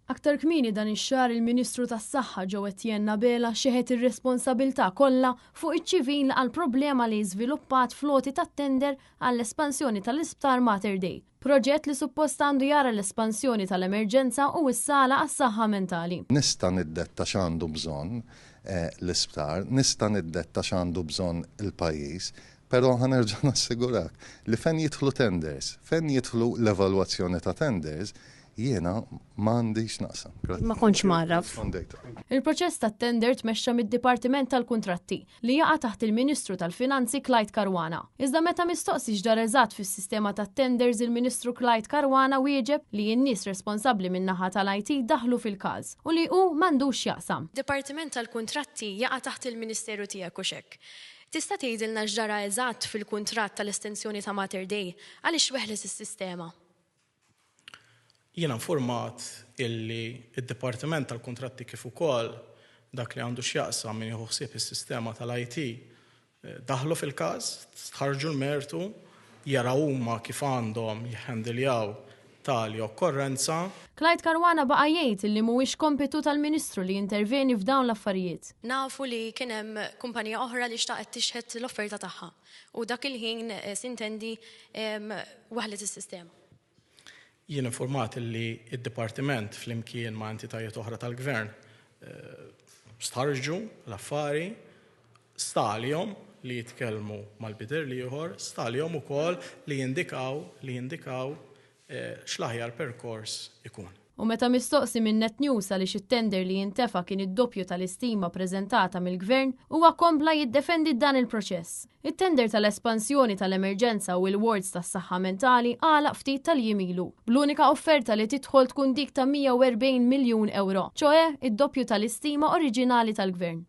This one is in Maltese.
Aktar kmieni dan ix-xahar il-Ministru tas-Saħħa ġew Etienne Nabela xeħet ir-responsabbiltà kollha fuq iċ-ċivil għal problema li żviluppat floti tat-tender għall-espansjoni tal-Isptar Mater Dei. Proġett li suppost għandu jara l-espansjoni tal-emerġenza u s-sala għas-saħħa mentali. Nista' niddetta x'għandu bżonn l-isptar, nista' niddetta x'għandu bżonn il-pajjiż, però ħanerġa' nassigurak li fejn jidħlu tenders, fejn jidħlu l-evalwazzjoni ta' tenders, jiena m'għandix naqsam. Ma kontx marraf. Il-proċess tat-tender tmexxa mid-Dipartiment tal-Kuntratti li jaqa' taħt il-Ministru tal-Finanzi Clyde Caruana. Iżda meta mistoqsi x'dar eżatt fis-sistema tat-tenders il-Ministru Clyde Caruana wieġeb li n-nies responsabbli min-naħa tal-IT daħlu fil-każ u li hu m'għandux jaqsam. Dipartiment tal-Kuntratti jaqa' taħt il-Ministeru tiegħek u xekk. Tista' tgħidilna x'ġara eżatt fil-kuntratt tal-estensjoni ta' Mater Dei għaliex weħles is-sistema? Jiena informat illi id-Dipartiment tal-Kuntratti kif ukoll dak li għandu x'jaqsam min jieħu ħsieb is-sistema tal-IT daħlu fil-każ, tħarġu l-mertu, jaraw huma kif għandhom jħendiljaw tali okkorrenza. Clyde Caruana baqa' jgħid li mhuwiex kompitu tal-Ministru li jinterveni f'dawn l-affarijiet. Nafu li kien hemm kumpanija oħra li xtaqet tixħed l-offerta tagħha u dak il-ħin sintendi waħlet is-sistema. Jien informat li id-Dipartiment flimkien ma' entitajiet oħra tal-Gvern starġu l-affari, stalihom li jitkellmu mal-bidher li ieħor, stalihom ukoll li jindikaw x'l-aħjar perkors ikun. U meta mistoqsi minn Net News għaliex it-tender li jintefa' kien id-doppju tal-istima preżentata mill-Gvern huwa kompla jiddefendi dan il-proċess. It-tender tal-espansjoni tal-emerġenza u l-wards tas-saħħa mentali għalaq ftit tal-jimilu, bl-unika offerta li tidħol tkun dik ta' 140 miljun euro, ċoe id-doppju tal-istima oriġinali tal-Gvern.